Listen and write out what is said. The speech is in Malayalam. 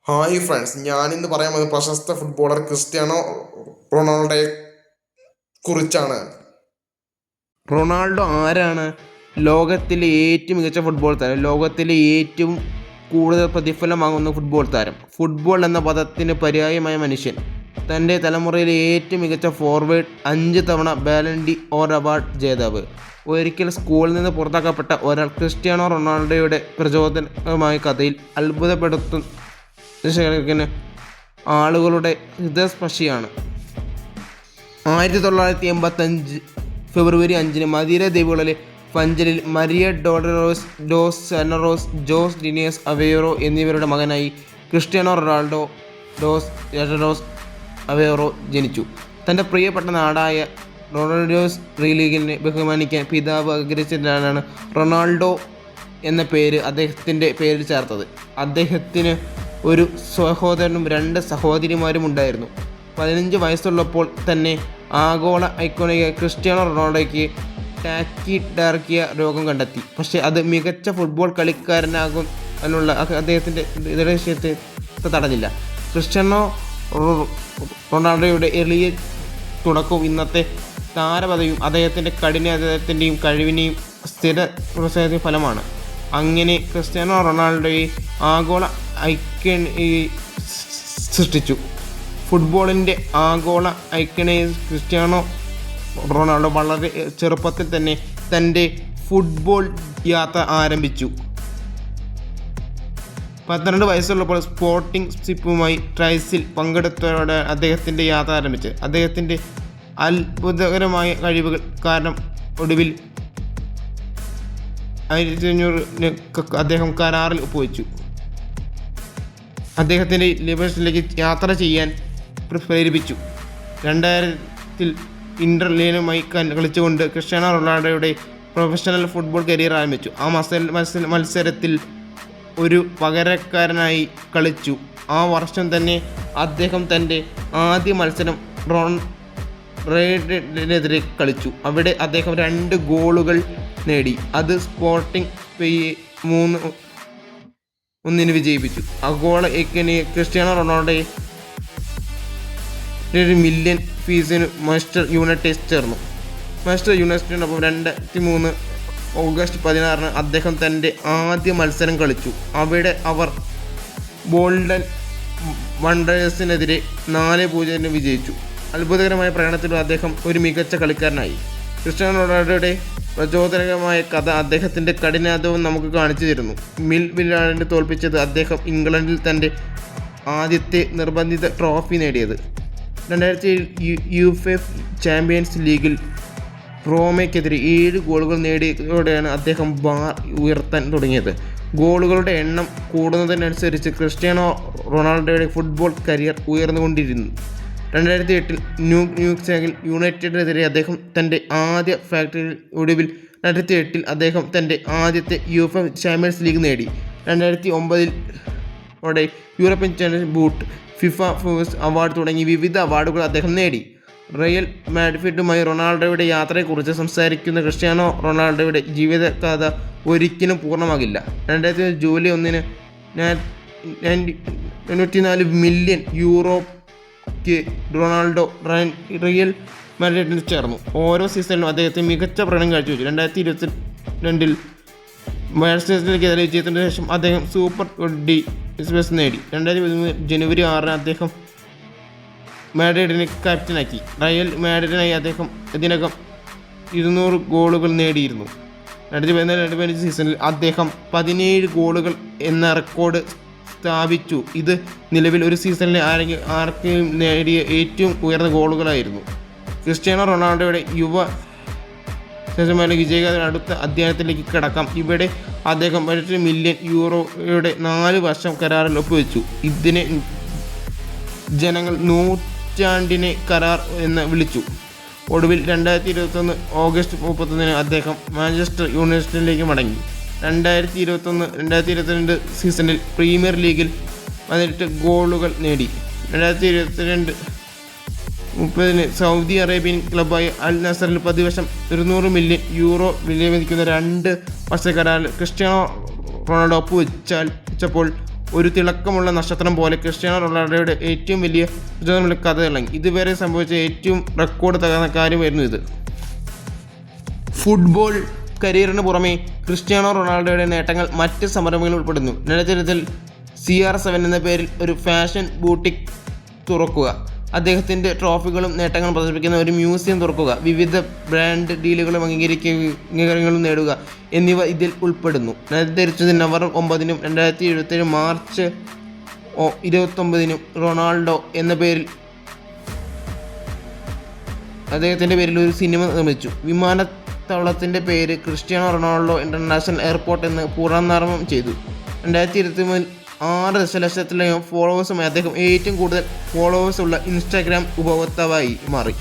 ഹായ് ഫ്രണ്ട്സ്, ഞാനിന്ന് പറയാൻ പോകുന്നത് പ്രശസ്ത ഫുട്ബോളർ ക്രിസ്ത്യാനോ റൊണാൾഡോയെ കുറിച്ചാണ്. റൊണാൾഡോ ആരാണ്? ലോകത്തിലെ ഏറ്റവും മികച്ച ഫുട്ബോൾ താരം, ലോകത്തിലെ ഏറ്റവും കൂടുതൽ പ്രതിഫലം വാങ്ങുന്ന ഫുട്ബോൾ താരം, ഫുട്ബോൾ എന്ന പദത്തിന് പര്യായമായ മനുഷ്യൻ, തൻ്റെ തലമുറയിലെ ഏറ്റവും മികച്ച ഫോർവേഡ്, 5 തവണ ബാലൺ ഡി ഓർ അവാർഡ് ജേതാവ്, ഒരിക്കൽ സ്കൂളിൽ നിന്ന് പുറത്താക്കപ്പെട്ട ഒരാൾ. ക്രിസ്ത്യാനോ റൊണാൾഡോയുടെ പ്രചോദനമായ കഥയിൽ അത്ഭുതപ്പെടുത്തുന്ന ആളുകളുടെ ഹൃദയസ്പർശിയാണ്. 1985 ഫെബ്രുവരി 5 മദീര ദ്വീപുകളിലെ ഫഞ്ചലിൽ മരിയ ഡോളറോസ് ഡോസ് സാനറോസ് ജോസ് ഡിനിയസ് അവേറോ എന്നിവരുടെ മകനായി ക്രിസ്ത്യാനോ റൊണാൾഡോ ഡോസ് സാനറോസ് അവേറോ ജനിച്ചു. തൻ്റെ പ്രിയപ്പെട്ട നാടായ റൊണാൾഡോസ് ലീഗിനെ ബഹുമാനിക്കാൻ പിതാവ് ആഗ്രഹിച്ചതിനാലാണ് റൊണാൾഡോ എന്ന പേര് അദ്ദേഹത്തിൻ്റെ പേരിൽ ചേർത്തത്. അദ്ദേഹത്തിന് ഒരു സഹോദരനും 2 സഹോദരിമാരും ഉണ്ടായിരുന്നു. 15 വയസ്സുള്ളപ്പോൾ തന്നെ ആഗോള ഐക്കോണിക ക്രിസ്ത്യാനോ റൊണാൾഡോയ്ക്ക് ടാക്കിഡാർക്കിയ രോഗം കണ്ടെത്തി. പക്ഷേ അത് മികച്ച ഫുട്ബോൾ കളിക്കാരനാകാനുള്ള അദ്ദേഹത്തിൻ്റെ ദൃഢനിശ്ചയത്തെ തടഞ്ഞില്ല. ക്രിസ്ത്യാനോ റൊണാൾഡോയുടെ എളിയ തുടക്കവും ഇന്നത്തെ താരപദവിയും അദ്ദേഹത്തിൻ്റെ കഠിനാധ്വാനത്തിൻ്റെയും കഴിവിനെയും സ്ഥിര പ്രോത്സാഹനത്തിൻ്റെ ഫലമാണ്. അങ്ങനെ ക്രിസ്ത്യാനോ റൊണാൾഡോയെ ആഗോള ഐക്കൺ സൃഷ്ടിച്ചു. ഫുട്ബോളിൻ്റെ ആഗോള ഐക്കണായ ക്രിസ്ത്യാനോ റൊണാൾഡോ വളരെ ചെറുപ്പത്തിൽ തന്നെ തൻ്റെ ഫുട്ബോൾ യാത്ര ആരംഭിച്ചു. 12 വയസ്സുള്ളപ്പോൾ സ്പോർട്ടിംഗ് സിപ്പുമായി ട്രയൽസിൽ പങ്കെടുത്തതോടെ അദ്ദേഹത്തിൻ്റെ യാത്ര ആരംഭിച്ചു. അദ്ദേഹത്തിൻ്റെ അത്ഭുതകരമായ കഴിവുകൾ കാരണം ഒടുവിൽ 1500 അദ്ദേഹം കരാറിൽ ഒപ്പുവെച്ചു. അദ്ദേഹത്തിൻ്റെ ലിവർപൂളിലേക്ക് യാത്ര ചെയ്യാൻ പ്രേരിപ്പിച്ചു. 2000 ഇന്റർ മിലാനുമായി കളിച്ചുകൊണ്ട് ക്രിസ്ത്യാനോ റൊണാൾഡോയുടെ പ്രൊഫഷണൽ ഫുട്ബോൾ കരിയർ ആരംഭിച്ചു. ആ മത്സരത്തിൽ ഒരു പകരക്കാരനായി കളിച്ചു. ആ വർഷം തന്നെ അദ്ദേഹം തൻ്റെ ആദ്യ മത്സരം റെയ്ഡിനെതിരെ കളിച്ചു. അവിടെ അദ്ദേഹം 2 ഗോളുകൾ നേടി. അത് സ്പോർട്ടിംഗ് 3-1 വിജയിപ്പിച്ചു. ആഗോള ഐക്കണിക ക്രിസ്ത്യാനോ റൊണാൾഡോയെ $1 മില്യൺ ഫീസിന് മാഞ്ചസ്റ്റർ യുണൈറ്റഡ് ചേർന്നു. മാഞ്ചസ്റ്റർ യുണൈറ്റഡിനൊപ്പം 2003 ഓഗസ്റ്റ് 16 അദ്ദേഹം തൻ്റെ ആദ്യ മത്സരം കളിച്ചു. അവിടെ അവർ ബോൾട്ടൺ വണ്ടേഴ്സിനെതിരെ 4-0 വിജയിച്ചു. അത്ഭുതകരമായ പ്രകടനത്തിലും അദ്ദേഹം ഒരു മികച്ച കളിക്കാരനായി. ക്രിസ്ത്യാനോ റൊണാൾഡോയുടെ പ്രചോദനകരമായ കഥ അദ്ദേഹത്തിൻ്റെ കഠിനാധ്വാനം നമുക്ക് കാണിച്ചു തരുന്നു. മിലാനെ തോൽപ്പിച്ചത് അദ്ദേഹം ഇംഗ്ലണ്ടിൽ തൻ്റെ ആദ്യത്തെ നിർബന്ധിത ട്രോഫി നേടിയത്. 2007 യുവേഫ ചാമ്പ്യൻസ് ലീഗിൽ റോമയ്ക്കെതിരെ 7 ഗോളുകൾ നേടിയതോടെയാണ് അദ്ദേഹം ബാർ ഉയർത്താൻ തുടങ്ങിയത്. ഗോളുകളുടെ എണ്ണം കൂടുന്നതിനനുസരിച്ച് ക്രിസ്ത്യാനോ റൊണാൾഡോയുടെ ഫുട്ബോൾ കരിയർ ഉയർന്നുകൊണ്ടിരുന്നു. 2008 ന്യൂകാസിൽ യുണൈറ്റഡിനെതിരെ അദ്ദേഹം തൻ്റെ ആദ്യ ഫാക്ടറിയിൽ ഒടുവിൽ 2008 അദ്ദേഹം തൻ്റെ ആദ്യത്തെ യുവേഫ ചാമ്പ്യൻസ് ലീഗ് നേടി. 2009 യൂറോപ്യൻ ചാമ്പ്യൻസ് ബൂട്ട്, ഫിഫ ഫേഴ്സ് അവാർഡ് തുടങ്ങി വിവിധ അവാർഡുകൾ അദ്ദേഹം നേടി. റയൽ മാഡ്രിഡുമായി റൊണാൾഡോയുടെ യാത്രയെക്കുറിച്ച് സംസാരിക്കുന്ന ക്രിസ്ത്യാനോ റൊണാൾഡോയുടെ ജീവിതകഥ ഒരിക്കലും പൂർണ്ണമാകില്ല. 2000 ജൂലൈ 1 $94 മില്യൺ റൊണാൾഡോ റിയൽ മാഡ്രിഡിൽ ചേർന്നു. ഓരോ സീസണിലും അദ്ദേഹത്തെ മികച്ച പ്രകടനം കാഴ്ചവെച്ചു. 2022 മാഞ്ചസ്റ്ററിനെതിരെ വിജയത്തിന് ശേഷം അദ്ദേഹം സൂപ്പർ ഡി നേടി. 2013 ജനുവരി 6 അദ്ദേഹം മാഡ്രിഡിനെ ക്യാപ്റ്റനാക്കി. റയൽ മാഡ്രിഡിനായി അദ്ദേഹം ഇതിനകം 200 ഗോളുകൾ നേടിയിരുന്നു. 2014-2015 സീസണിൽ അദ്ദേഹം 17 ഗോളുകൾ എന്ന റെക്കോർഡ് സ്ഥാപിച്ചു. ഇത് നിലവിൽ ഒരു സീസണിലെ ആർക്കെങ്കിലും നേടിയ ഏറ്റവും ഉയർന്ന ഗോളുകളായിരുന്നു. ക്രിസ്ത്യാനോ റൊണാൾഡോയുടെ യുവ ശേഷമായ വിജയകരമായ അടുത്ത അധ്യായത്തിലേക്ക് കടക്കാം. ഇവിടെ അദ്ദേഹം $1 മില്യൺ 4 വർഷം കരാറിൽ ഒപ്പുവെച്ചു. ഇതിനെ ജനങ്ങൾ നൂറ്റാണ്ടിനെ കരാർ എന്ന് വിളിച്ചു. ഒടുവിൽ 2021 ഓഗസ്റ്റ് 31 അദ്ദേഹം മാഞ്ചസ്റ്റർ യുണൈറ്റഡിലേക്ക് മടങ്ങി. 2021-2022 സീസണിൽ പ്രീമിയർ ലീഗിൽ 18 ഗോളുകൾ നേടി. 2022-30 സൗദി അറേബ്യൻ ക്ലബ്ബായ അൽ നസറിൽ പ്രതിവർഷം €200 മില്യൺ വിലമതിക്കുന്ന 2 വർഷ കരാറിൽ ക്രിസ്ത്യാനോ റൊണാൾഡോ ഒപ്പുവെച്ചപ്പോൾ ഒരു തിളക്കമുള്ള നക്ഷത്രം പോലെ ക്രിസ്ത്യാനോ റൊണാൾഡോയുടെ ഏറ്റവും വലിയ കഥ ഇറങ്ങി. ഇതുവരെ സംഭവിച്ച ഏറ്റവും റെക്കോർഡ് തകർന്ന കാര്യമായിരുന്നു ഇത്. ഫുട്ബോൾ കരിയറിന് പുറമെ ക്രിസ്ത്യാനോ റൊണാൾഡോയുടെ നേട്ടങ്ങൾ മറ്റ് സംരംഭങ്ങളിൽ ഉൾപ്പെടുന്നു. 2020 CR7 എന്ന പേരിൽ ഒരു ഫാഷൻ ബൂട്ടിക് തുറക്കുക, അദ്ദേഹത്തിൻ്റെ ട്രോഫികളും നേട്ടങ്ങളും പ്രദർശിപ്പിക്കുന്ന ഒരു മ്യൂസിയം തുറക്കുക, വിവിധ ബ്രാൻഡ് ഡീലുകളും അംഗീകാരങ്ങളും നേടുക എന്നിവ ഇതിൽ ഉൾപ്പെടുന്നു. 2020 നവംബർ 9-നും 2077 മാർച്ച് 29-നും റൊണാൾഡോ എന്ന പേരിൽ അദ്ദേഹത്തിൻ്റെ പേരിൽ ഒരു സിനിമ നിർമ്മിച്ചു. വിമാനത്താവളത്തിൻ്റെ പേര് ക്രിസ്ത്യാനോ റൊണാൾഡോ ഇൻ്റർനാഷണൽ എയർപോർട്ട് എന്ന് പൂർണ്ണനാമം ചെയ്തു. 2023 6 ദശലക്ഷത്തിലധികം ഫോളോവേഴ്സുമായി അദ്ദേഹം ഏറ്റവും കൂടുതൽ ഫോളോവേഴ്സുള്ള ഇൻസ്റ്റാഗ്രാം ഉപഭോക്താവായി മാറി.